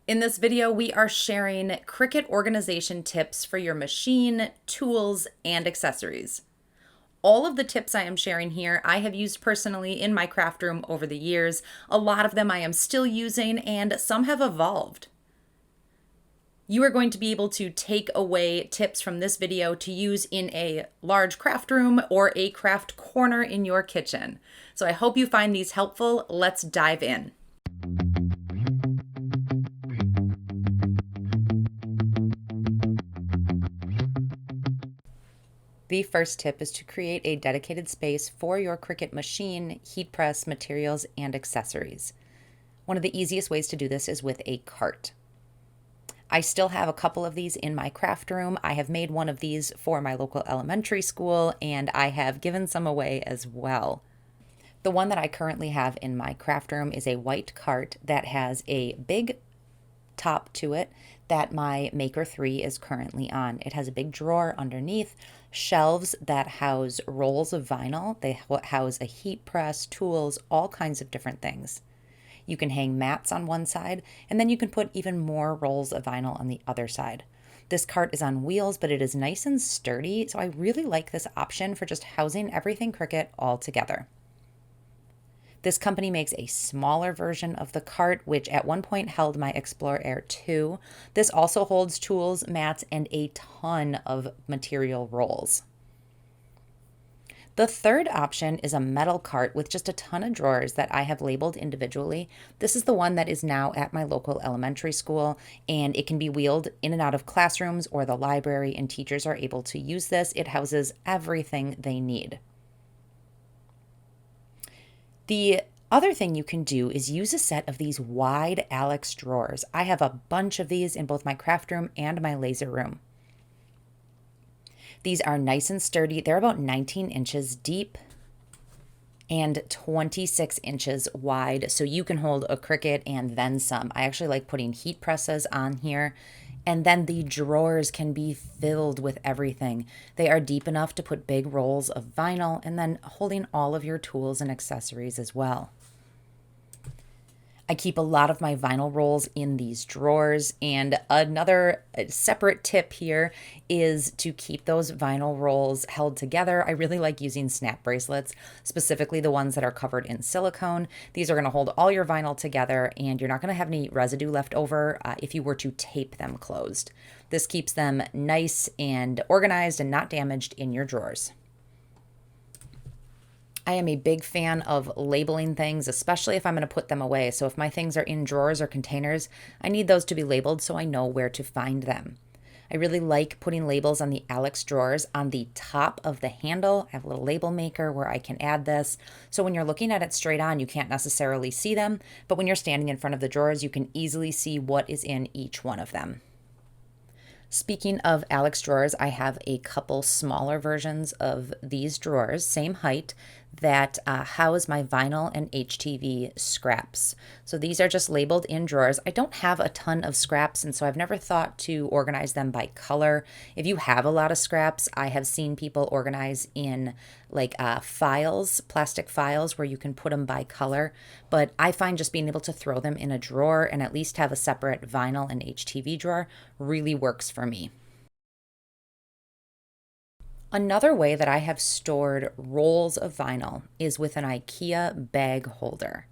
In this video, we are sharing Cricut organization tips for your machine, tools, and accessories. All of the tips I am sharing here, I have used personally in my craft room over the years. A lot of them I am still using, and some have evolved. You are going to be able to take away tips from this video to use in a large craft room or a craft corner in your kitchen. So I hope you find these helpful. Let's dive in. The first tip is to create a dedicated space for your Cricut machine, heat press, materials, and accessories. One of the easiest ways to do this is with a cart. I still have a couple of these in my craft room. I have made one of these for my local elementary school, and I have given some away as well. The one that I currently have in my craft room is a white cart that has a big top to it that my Maker 3 is currently on. It has a big drawer underneath, shelves that house rolls of vinyl. They house a heat press, tools, all kinds of different things. You can hang mats on one side, and then you can put even more rolls of vinyl on the other side. This cart is on wheels, but it is nice and sturdy, so I really like this option for just housing everything Cricut all together. This company makes a smaller version of the cart, which at one point held my Explorer Air 2. This also holds tools, mats, and a ton of material rolls. The third option is a metal cart with just a ton of drawers that I have labeled individually. This is the one that is now at my local elementary school, and it can be wheeled in and out of classrooms or the library, and teachers are able to use this. It houses everything they need. The other thing you can do is use a set of these wide KALLAX drawers. I have a bunch of these in both my craft room and my laser room. These are nice and sturdy. They're about 19 inches deep and 26 inches wide, so you can hold a Cricut and then some. I actually like putting heat presses on here, and then the drawers can be filled with everything. They are deep enough to put big rolls of vinyl and then holding all of your tools and accessories as well. I keep a lot of my vinyl rolls in these drawers, and another separate tip here is to keep those vinyl rolls held together. I really like using snap bracelets, specifically the ones that are covered in silicone. These are going to hold all your vinyl together, and you're not going to have any residue left over if you were to tape them closed. This keeps them nice and organized and not damaged in your drawers. I am a big fan of labeling things, especially if I'm going to put them away. So if my things are in drawers or containers, I need those to be labeled so I know where to find them. I really like putting labels on the KALLAX drawers on the top of the handle. I have a little label maker where I can add this. So when you're looking at it straight on, you can't necessarily see them, but when you're standing in front of the drawers, you can easily see what is in each one of them. Speaking of KALLAX drawers, I have a couple smaller versions of these drawers, same height, that house my vinyl and HTV scraps. So these are just labeled in drawers. I don't have a ton of scraps, and so I've never thought to organize them by color. If you have a lot of scraps, I have seen people organize in like files, plastic files, where you can put them by color. But I find just being able to throw them in a drawer and at least have a separate vinyl and HTV drawer really works for me. Another way that I have stored rolls of vinyl is with an Ikea bag holder.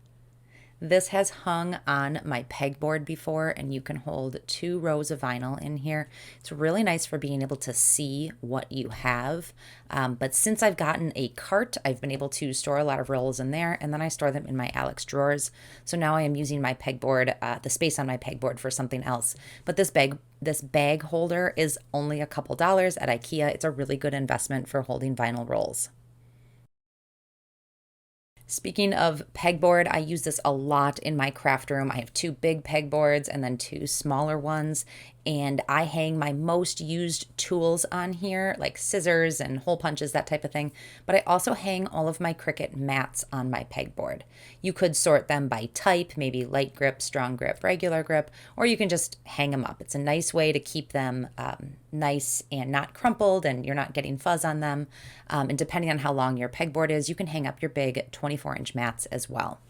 This has hung on my pegboard before, and you can hold 2 rows of vinyl in here. It's really nice for being able to see what you have. But since I've gotten a cart, I've been able to store a lot of rolls in there, and then I store them in my KALLAX drawers. So now I am using my pegboard, the space on my pegboard, for something else. But this bag holder is only a couple dollars at Ikea. It's a really good investment for holding vinyl rolls. Speaking of pegboard, I use this a lot in my craft room. I have 2 big pegboards and then 2 smaller ones, and I hang my most used tools on here, like scissors and hole punches, that type of thing. But I also hang all of my Cricut mats on my pegboard. You could sort them by type, maybe light grip, strong grip, regular grip, or you can just hang them up. It's a nice way to keep them nice and not crumpled, and you're not getting fuzz on them. And depending on how long your pegboard is, you can hang up your big 24-inch mats as well.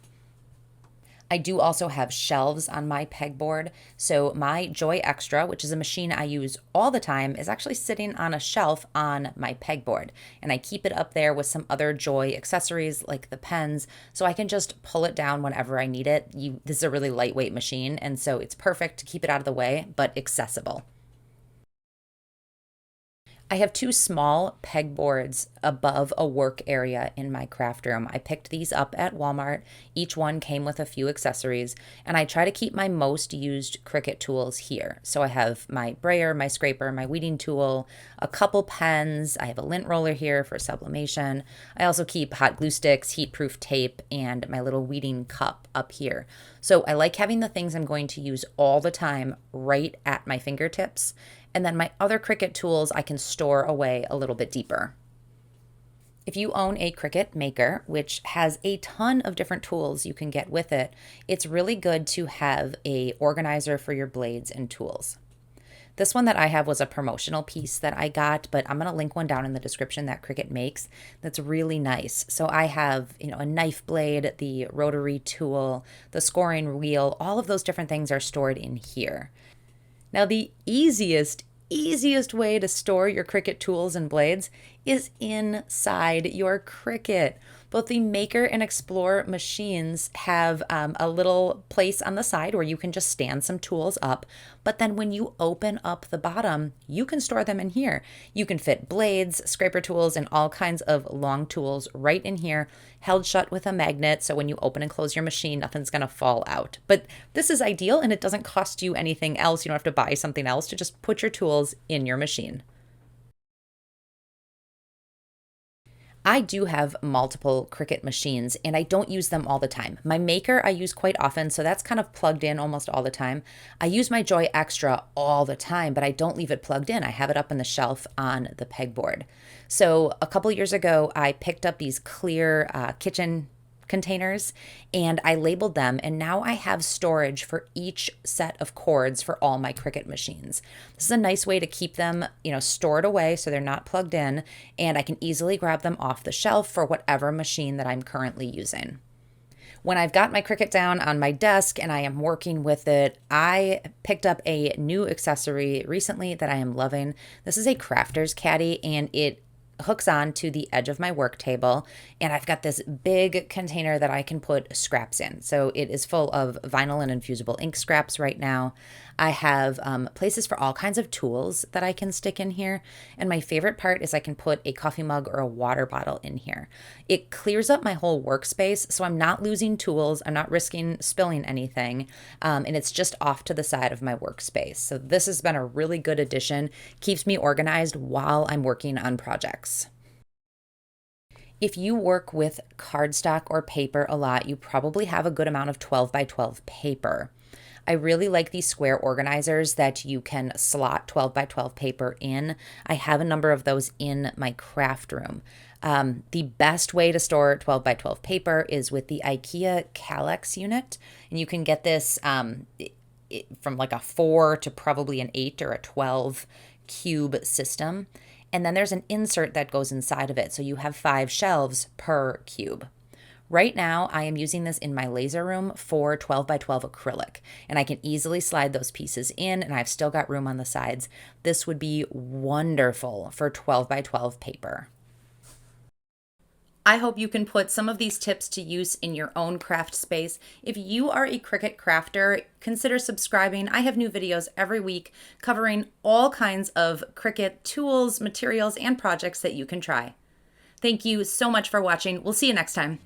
I do also have shelves on my pegboard. So my Joy Extra, which is a machine I use all the time, is actually sitting on a shelf on my pegboard. And I keep it up there with some other Joy accessories like the pens, so I can just pull it down whenever I need it. This is a really lightweight machine, and so it's perfect to keep it out of the way, but accessible. I have two small pegboards above a work area in my craft room. I picked these up at Walmart. Each one came with a few accessories, and I try to keep my most used Cricut tools here. So I have my brayer, my scraper, my weeding tool, a couple pens. I have a lint roller here for sublimation. I also keep hot glue sticks, heat-proof tape, and my little weeding cup up here. So I like having the things I'm going to use all the time right at my fingertips. And then my other Cricut tools I can store away a little bit deeper. If you own a Cricut Maker, which has a ton of different tools you can get with it, it's really good to have a organizer for your blades and tools. This one that I have was a promotional piece that I got, but I'm going to link one down in the description that Cricut makes that's really nice. So I have, a knife blade, the rotary tool, the scoring wheel, all of those different things are stored in here. Now, the easiest way to store your Cricut tools and blades is inside your Cricut. Both the Maker and Explore machines have a little place on the side where you can just stand some tools up, but then when you open up the bottom, you can store them in here. You can fit blades, scraper tools, and all kinds of long tools right in here, held shut with a magnet, so when you open and close your machine, nothing's gonna fall out. But this is ideal, and it doesn't cost you anything else. You don't have to buy something else to just put your tools in your machine. I do have multiple Cricut machines, and I don't use them all the time. My Maker I use quite often, so that's kind of plugged in almost all the time. I use my Joy Extra all the time, but I don't leave it plugged in. I have it up on the shelf on the pegboard. So a couple years ago, I picked up these clear kitchen containers and I labeled them, and now I have storage for each set of cords for all my Cricut machines. This is a nice way to keep them, stored away so they're not plugged in, and I can easily grab them off the shelf for whatever machine that I'm currently using. When I've got my Cricut down on my desk and I am working with it, I picked up a new accessory recently that I am loving. This is a crafter's caddy, and it hooks on to the edge of my work table, and I've got this big container that I can put scraps in. So it is full of vinyl and infusible ink scraps right now. I have places for all kinds of tools that I can stick in here, and my favorite part is I can put a coffee mug or a water bottle in here. It clears up my whole workspace, so I'm not losing tools, I'm not risking spilling anything, and it's just off to the side of my workspace. So this has been a really good addition, keeps me organized while I'm working on projects. If you work with cardstock or paper a lot, you probably have a good amount of 12 by 12 paper. I really like these square organizers that you can slot 12 by 12 paper in. I have a number of those in my craft room. The best way to store 12 by 12 paper is with the Ikea KALLAX unit, and you can get this from like a 4 to probably an 8 or a 12 cube system. And then there's an insert that goes inside of it, so you have 5 shelves per cube. Right now, I am using this in my laser room for 12 by 12 acrylic, and I can easily slide those pieces in, and I've still got room on the sides. This would be wonderful for 12 by 12 paper. I hope you can put some of these tips to use in your own craft space. If you are a Cricut crafter, consider subscribing. I have new videos every week covering all kinds of Cricut tools, materials, and projects that you can try. Thank you so much for watching. We'll see you next time.